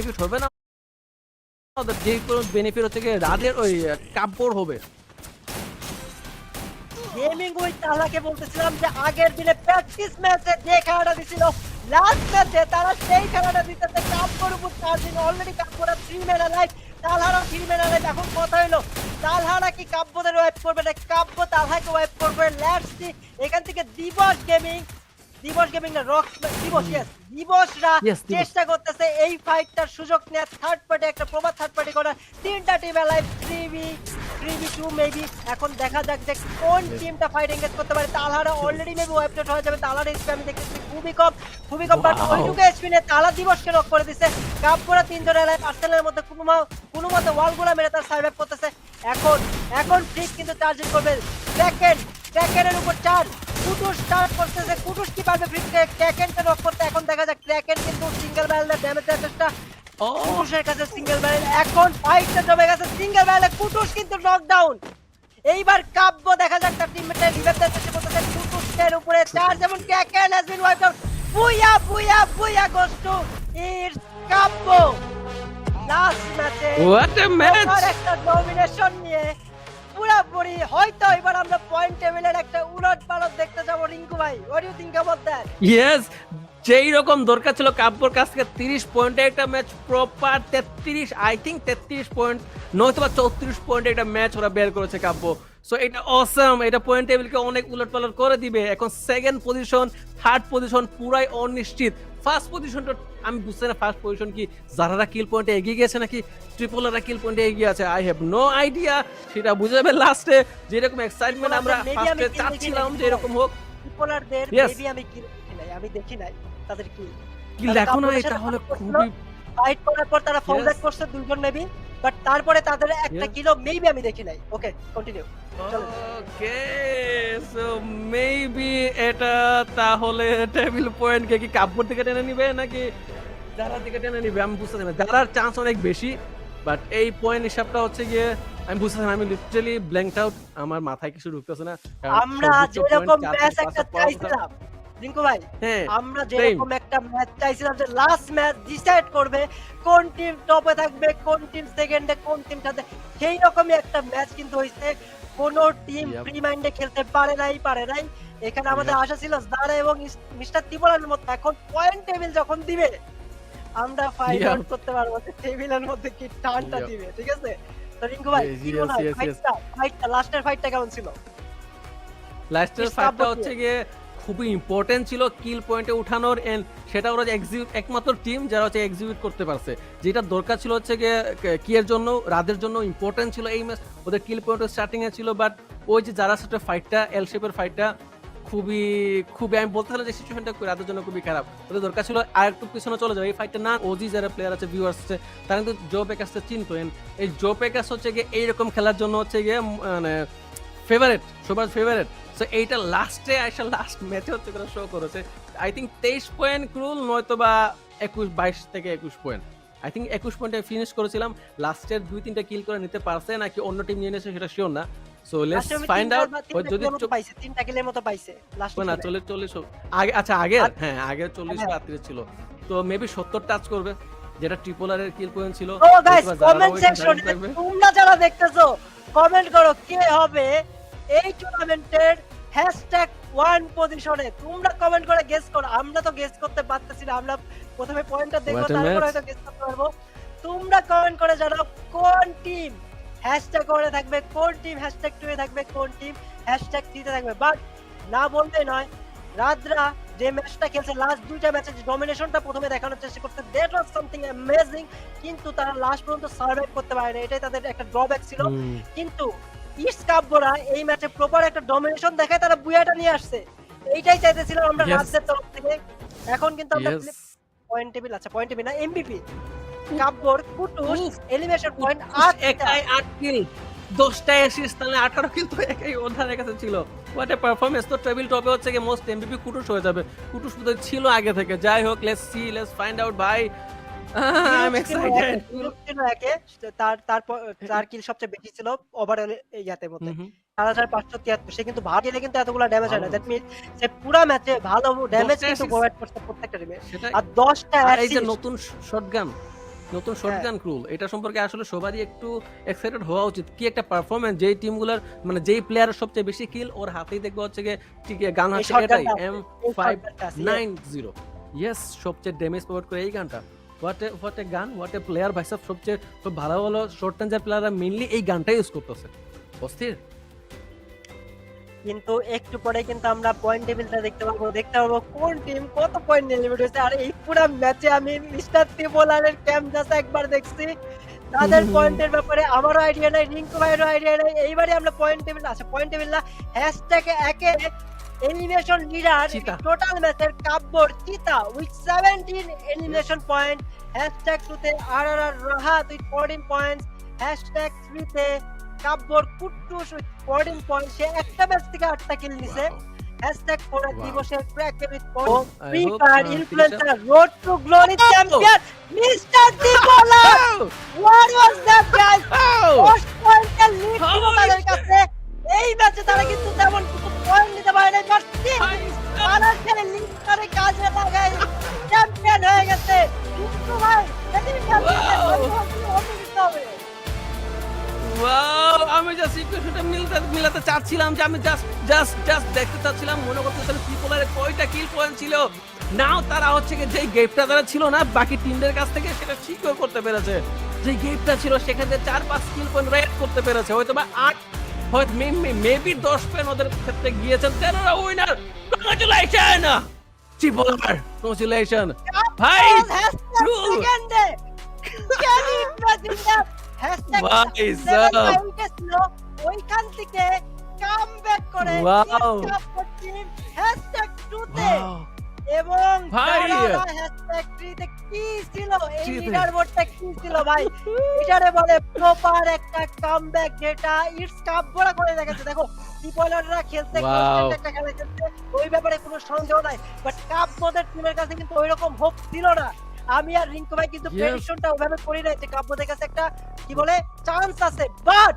Benefit হবে না, ওদের যে কোনো বেনিফিট হচ্ছে কি রাদের ওই কাপড় হবে। গেমিং উইথ তাহলাকে বলতেছিলাম যে আগের দিনে প্র্যাকটিস ম্যাচে যে খেলাটা দিছিল লাস্ট ম্যাচে তারা সেই খেলাটা দিতেছে কাপড় উপর চার্জিং অলরেডি কাপড় 3 man live Talhara 3 man live. এখন কথা হলো তালহারা কি কাব্যদের ওয়াইপ করবে না কাব্য তালহাকে ওয়াইপ করবে। লেটস সি এখান থেকে দিবস গেমিং না রক দিবস দিবসরা Yes, দিবস। চেষ্টা করতেছে এই ফাইটটার সুযোগ নেওয়া থার্ড পার্টি একটা প্রবাদ থার্ড পার্টি করার। তিনটা টিম লাইভ 3v2 মেবি। এখন দেখা যাক যে কোন টিমটা ফাইট এনগেজ করতে পারে। তালহারা অলরেডি মেবি ওয়াইপড হয়ে যাবে। তালহার এসপি আমি দেখতেছি খুবই কম বাট Wow. ওইটুকু এসপি নিয়ে তালা দিবসকে লক করে দিছে। কাপড়া তিনজন লাইভ আর্সেনালের মধ্যে কোনো মতে ওয়ালগুলা মেরে তার সার্ভাইভ করতেছে। এখন ঠিক কিন্তু চার্জিং করবে সেকেন্ডের উপর চার্জ কুটুস স্টার্ট করতেছে। কুটুস কি পারবে ফ্রিতে ক্র্যাকেনকে নক করতে। এখন দেখা যাক ক্র্যাকেন কিন্তু সিঙ্গেল ব্যারেলের ড্যামেজ দেওয়ার চেষ্টা কুটুসের কাছে সিঙ্গেল ব্যারেল। এখন ফাইটটা জমে গেছে সিঙ্গেল ব্যারেলে কুটুস কিন্তু নকডাউন। এইবার কাব্য দেখা যাক তার টিমমেটের রিভাইভ দেওয়ার চেষ্টা করতেছে। কুটুসের উপরে চার্জ যেমন Kraken has been wiped out. Booyah goes to its কাব্য। লাস্ট ম্যাচে What a match! একটা ডমিনেশন নিয়ে পুরোপুরি হয়তো এবার আমরা পয়েন্ট টেবিলের একটা উলটপালট দেখতে যাবো। রিঙ্কু ভাই what you think about that? Yes, যেই রকম দরকার ছিল কাব্যর কাছ থেকে 30 পয়েন্টে একটা match proper 33 I think 33 point নয়তো বা 34 পয়েন্টে একটা ম্যাচ ওরা বের করেছে কাব্য। সো এটা অসাম, এটা পয়েন্ট টেবিলকে অনেক উলটপালট করে দিবে। এখন সেকেন্ড পজিশন থার্ড পজিশন পুরাই অনিশ্চিত। ফার্স্ট পজিশনটা আমি বুঝতে না ফার্স্ট পজিশন কি যারা কিল পয়েন্টে এগিয়ে গেছে নাকি ট্রিপলরা কিল পয়েন্টে এগিয়ে আছে, আই হ্যাভ নো আইডিয়া। সেটা বুঝে যাবে লাস্টে। যেরকম এক্সাইটমেন্ট আমরা ফার্স্টে চাচ্ছিলাম যে এরকম হোক। ট্রিপলারদের Yes. মেবি আমি দেখি নাই তাদের কি কিল দেখো না, এটা হলে খুবই ফাইট করার পর তারা ফল Yes. ব্যাক করছে দুইজন মেবি বাট তারপরে তাদের একটা Yes. কিলো মেবি আমি দেখি নাই। Okay continue. Okay, so maybe এটা তাহলে টেবিল পয়েন্টকে কি কাব্যর দিকে টেনে নিবে নাকি যারার দিকে টেনে নিবে আমি বুঝতে পারছি না। যারার চান্স অনেক বেশি বাট এই পয়েন্ট হিসাবটা হচ্ছে গিয়ে আমি বুঝতে পারছি না। আমি লিটারালি ব্ল্যাঙ্কড আউট, আমার মাথায় কিছু ঢুকতেছে না। কারণ আমরা সর্বোচ্চ যেরকম point ম্যাচ 4 একটা পাওয়ার কথা। চাইছিলাম রিঙ্কু ভাই হ্যাঁ, আমরা যেরকম একটা ম্যাচ চাইছিলাম যে লাস্ট ম্যাচ ডিসাইড করবে কোন টিম টপে থাকবে কোন টিম সেকেন্ডে কোন টিম সাথে, সেই রকমই একটা ম্যাচ কিন্তু হইছে। কোন টিম Yep. ফ্রি মাইন্ডে খেলতে পারে নাই। এখানে আমাদের আশা ছিল জারা এবং মিস্টার তিবলার মতো এখন পয়েন্ট টেবিল যখন দিবে আমরা ফাইট Yep. আউট করতে পারবো যে টেবিলের মধ্যে কি টানটা Yep. দিবে। ঠিক আছে তো রিঙ্কু ভাই Yes, কি yes, মনে হয় yes, yes. ফাইটটা লাস্টের ফাইটটা কেমন ছিল? লাস্টের It's ফাইটটা tough, হচ্ছে গিয়ে খুবই ইম্পর্টেন্ট ছিল কিল পয়েন্টে উঠানোর এন্ড সেটা ওরা একমাত্র টিম যারা হচ্ছে এক্সিকিউট করতে পারছে। যেটা দরকার ছিল হচ্ছে গিয়ে কি এর জন্য রাদের জন্য ইম্পর্টেন্ট ছিল এই ম্যাচ, ওদের কিল পয়েন্ট স্টার্টিং এ ছিল বাট ওই যে যারা সাথে ফাইটটা এল শেপের ফাইটটা খুবই আমি বলতে চাইলাম যে সিচুয়েশনটা রাদের জন্য খুবই খারাপ। ওদের দরকার ছিল আর একটু পিছনে চলে যাবে এই ফাইটটা না। ওজি যারা প্লেয়ার আছে ভিউয়ার্স আছে তারা কিন্তু জো পেকাসকে চিনতো এন্ড এই জো পেকাস হচ্ছে গিয়ে এইরকম খেলার জন্য হচ্ছে গিয়ে মানে ফেভারিট, সবার ফেভারিট। সো এইটা লাস্টে আইসা লাস্ট ম্যাচে হচ্ছে করে শো করেছে। আই থিঙ্ক 23 পয়েন্ট ক্রুল নয়তো বা 22 থেকে 21 পয়েন্ট, আই থিঙ্ক 21 পয়েন্টে ফিনিশ করেছিলাম। লাস্টের 2-3টা কিল করে নিতে পারছে নাকি অন্য টিম নিয়ে নিয়েছে সেটা শিওর না। So let's find out. যদি পাইছে তিনটা কিলের মতো পাইছে লাস্ট না 40 আগে, আচ্ছা আগের হ্যাঁ আগের 40 বা 38 ছিল তো মেবি 70 টাচ করবে যেটা ট্রিপলারের কিল পয়েন্ট ছিল। ও গাইস কমেন্ট সেকশনে তোমরা যারা দেখতেছো কমেন্ট করো কে হবে এই টুর্নামেন্টের #1 পজিশনে। তোমরা কমেন্ট করে গেস করো, আমরা তো গেস করতে পারতেছি না। আমরা প্রথমে পয়েন্টটা দেখব What a তারপর match. হয়তো গেস করতে পারবো। তোমরা কমেন্ট করে জানাও কোন টিম #1 এ থাকবে, কোন টিম #2 এ থাকবে, কোন টিম #3 তে থাকবে। বাট না বলতে নয় রাদরা যে ম্যাচটা খেলছে লাস্ট দুইটা ম্যাচে যে ডমিনেশনটা প্রথমে দেখানোর চেষ্টা করতে দ্যাট ওয়াজ সামথিং অ্যামেজিং, কিন্তু তারা লাস্ট পর্যন্ত সার্ভাইভ করতে পারে না। এটাই তাদের একটা ড্রব্যাক ছিল। কিন্তু ইস্ট কাপরা এই ম্যাচে প্রপার একটা ডমিনেশন দেখায় তারা বুয়াটা নিয়ে আসছে। এইটাই চাইতেছিলাম আমরা Yes. রাজ্যের তরফ থেকে। এখন কিন্তু আমরা Yes. পয়েন্ট টেবিল আচ্ছা পয়েন্ট টেবিল না এমভিপি কাপর কুটুস এলিমিনেশন পয়েন্ট একাই 8 কিল 10টা অ্যাসিস্ট তাহলে 18 কিল তো একাই ওধারের কাছে ছিল। What a performance. তো টেবিল টপে হচ্ছে কি মোস্ট এমভিপি কুটুস হয়ে যাবে। কুটুস বোধহয় ছিল আগে থেকে। যাই হোক let's see let's find out ভাই। I am excited. তার কিল সবচেয়ে বেশি ছিল ওভারঅল ইয়াতের মধ্যে 4573। সে কিন্তু ভাগ গেলে কিন্তু এতগুলা ড্যামেজ হয় না। দ্যাট মিন্স সে পুরো ম্যাচে ভালো ড্যামেজ কিন্তু প্রোভাইড করছে প্রত্যেকটা টিমে। সেটা আর 10টা আর এই যে অ্যাসিস্ট নতুন শটগান নতুন শটগান রুল, এটা সম্পর্কে আসলে সবারই একটু এক্সাইটেড হওয়া উচিত। কি একটা পারফরম্যান্স, যেই টিমগুলোর মানে যেই প্লেয়ারের সবচেয়ে বেশি কিল ওর হাতেই দেখবো হচ্ছে গিয়ে ঠিক গান এই হচ্ছে এটাই শটগানটা আছে, এই শটগানটা আছে, yes। M590। ইয়েস, সবচেয়ে ড্যামেজ প্রোভাইড করে এই গানটা। হোয়াট এ গান, হোয়াট এ প্লেয়ার ভাই সাহেব। সবচেয়ে খুব ভালো ভালো শর্ট রেঞ্জের প্লেয়াররা মেইনলি এই গানটাই ইউজ করতেছে। অস্থির। কিন্তু একটু পরে কিন্তু আমরা পয়েন্ট টেবিলটা দেখতে পারবো কোন টিম কত পয়েন্ট নিয়ে এলিমিনেট হয়েছে। আর এই পুরো ম্যাচে আমি মিস্টার ত্রিপোলারের ক্যাম্প জাস্ট একবার দেখছি, তাদের পয়েন্টের ব্যাপারে আমারও আইডিয়া নাই, রিঙ্কু ভাইয়েরও আইডিয়া নাই। এইবারে আমরা পয়েন্ট টেবিল, আচ্ছা পয়েন্ট টেবিল না, হ্যাশট্যাগে একে এলিমিনেশন লিডার চিতা। টোটাল ম্যাচের কাব্যর চিতা উইথ 17 এলিমিনেশন পয়েন্ট, হ্যাশট্যাগ 2 তে RRR Rahat with 14 points, hashtag 3 তে কাব্যর কুট্টুস উইথ 14 পয়েন্ট, সে একটা ম্যাচ থেকে 8টা কিল নিছে। Hashtag 4 Wow. দিবসের ক্র্যাকের with I free hope, fire Finisher- influencer road to glory champion mister ত্রিপোলা। What was that guys? First পয়েন্টের লিড ছিল তাদের কাছে। এই ম্যাচে তারা কিন্তু তেমন কিছু পয়েন্ট নিতে পারে নাই, বাট তারা সেই লিডটারে কাজে লাগায় চ্যাম্পিয়ন হয়ে গেছে। কিন্তু ভাই এদিকে হবে। ওয়াও, আমি জাস্ট ইকুয়েশনটা মিলাতে চাচ্ছিলাম যে আমি জাস্ট দেখতে চাচ্ছিলাম, মনে করতেছিলাম ত্রিপোলারের কয়টা কিল পয়েন্ট ছিল। নাও তারা হচ্ছে কি যেই গেপটা তারা ছিল না বাকি টিমদের কাছ থেকে, সেটা ঠিকও করতে পেরেছে। যে গেপটা ছিল সেখান থেকে 4-5 কিল পয়েন্ট রেড করতে পেরেছে, হয়তো বা 8 হয়তো মেবি 10 পয়েন্ট ওদের ক্ষেত্রে গিয়েছেন। তেনারা উইনার, কংগ্রাচুলেশন ত্রিপোলার, কংগ্রাচুলেশন ভাই। true. সেকেন্ডে can you imagine that? Hashtag ভাই সাব। ওইখান থেকে কামব্যাক করে Wow. হ্যাশট্যাগ 2 তে Wow. এবং ভাই। হ্যাশট্যাগ 3 তে কি ছিল এই 3 তে। লিডার বোর্ডটা কি ছিল ভাই? এটারে বলে প্রপার একটা কামব্যাক, যেটা ইটস কাপড়া করে দেখাচ্ছে। দেখো ত্রিপোলাররা খেলতে Wow. কনস্ট্যান্ট একটা খেলা খেলছে, ওই ব্যাপারে কোনো সন্দেহ নাই, বাট কাপবোদের টিমের কাছে কিন্তু ওইরকম হোপ ছিল না। আমি আর রিঙ্কু ভাই কিন্তু Yes. প্রেডিকশনটা ওইভাবে করি নাই যে কাপবোদের কাছে একটা কি বলে চান্স আছে, বাট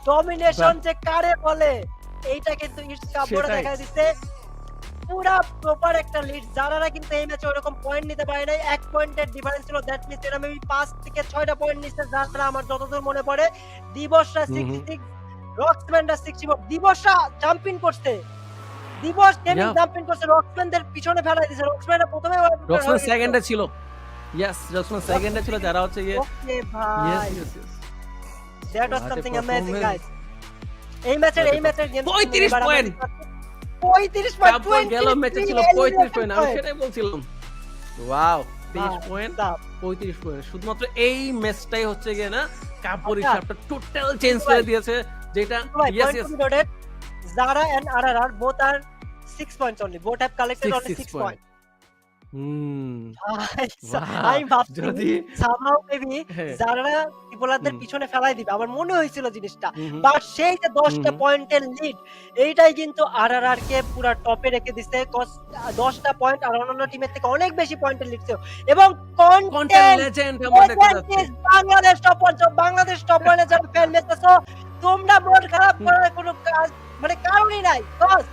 ডমিনেশন যে কারে বলে এইটা কিন্তু ইটস কাপড়া সেটাই। দেখা দিচ্ছে। পুরা প্রপার একটা লিড, যারা কিন্তু এই ম্যাচে ওরকম পয়েন্ট নিতে পারে নাই, 1 পয়েন্টের ডিফারেন্স ছিল। দ্যাট মিন্স এরা মেবি 5 থেকে 6টা পয়েন্ট নিচ্ছে, যারা আমার যতদূর মনে পড়ে। দিবসরা 66, রক্সম্যানরা 64। দিবসরা জাম্পিং করছে, দিবস গেমিং Yeah. জাম্পিং করছে, রক্সম্যানদের পিছনে ফেলাই দিয়েছে। রক্সম্যানরা প্রথমে রক্সম্যান সেকেন্ডে ছিল। ইয়েস, রক্সম্যান সেকেন্ডে ছিল, যারা হচ্ছে গিয়ে ওকে ইয়েস ভাই, yes yes. That was What a something amazing performance. Guys. এই ম্যাচের গেম 35 পয়েন্ট। 35 পয়েন্ট, কাপড় গেল ম্যাচে ছিল 35 পয়েন্ট, আমি সেটাই বলছিলাম। Wow, 23 point, 35 point. শুধুমাত্র এই ম্যাচটাই হচ্ছে গিয়ে না কাপড় আচ্ছা। হিসাবটা টোটাল চেঞ্জ করে দিয়েছে, যেটা yes yes. Zara and RRR both are 6 points only. Both have collected only 6 points. আমি ভাবছি যদি somehow maybe হ্যাঁ। যারা ত্রিপোলারদের হুম। পিছনে ফেলাই দিবে, আমার মনে হয়েছিল জিনিসটা, হুম। বাট সেই যে 10টা হুম। পয়েন্টের লিড, এইটাই কিন্তু আরআরআর কে পুরো টপে রেখে দিছে। 10টা পয়েন্ট আর অন্যান্য টিমের থেকে অনেক বেশি পয়েন্টের লিড ছিল। এবং কন্টেন্ট কন্টেন্ট লেজেন্ড আমরা দেখতে যাচ্ছি। Bangladesh top one, Bangladesh top ওয়ানে যারা ফ্যান মেতেছো, তোমরা মন খারাপ করার কোনো মানে কারণই নাই। কজ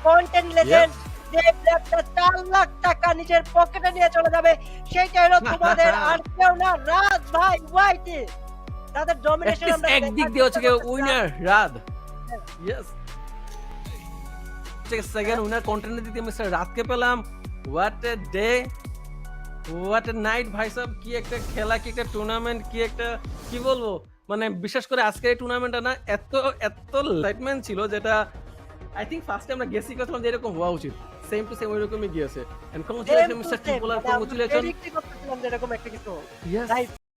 কন্টেন্ট লেজেন্ড যে প্লেয়ারটা 4 লাখ টাকা নিজের পকেটে নিয়ে চলে যাবে, সেটা হলো তোমাদের আর কেউ না, রাজ ভাই ওয়াইটি। তাদের ডমিনেশন আমরা একদিক দিয়ে হচ্ছে উইনার রাদ। ইয়েস, সেকেন্ড উইনার কন্টেন্ট দিতে মিস্টার রাতকে পেলাম। What a day, what a night ভাই সাহেব। কি একটা খেলা, কি একটা টুর্নামেন্ট, কি একটা কি বলবো, মানে বিশেষ করে আজকের এই টুর্নামেন্টটা না এত লাইটম্যান ছিল, যেটা আই থিংক ফার্স্টে আমরা গেসি করছিলাম যে এরকম হওয়া উচিত। সেম টু সেম ওইরকমই গিয়েছে। এন্ড কংগ্রাচুলেশন মিস্টার ত্রিপোলার, কংগ্রাচুলেশন। এরকম একটা কিছু। ইয়েস। রাইট।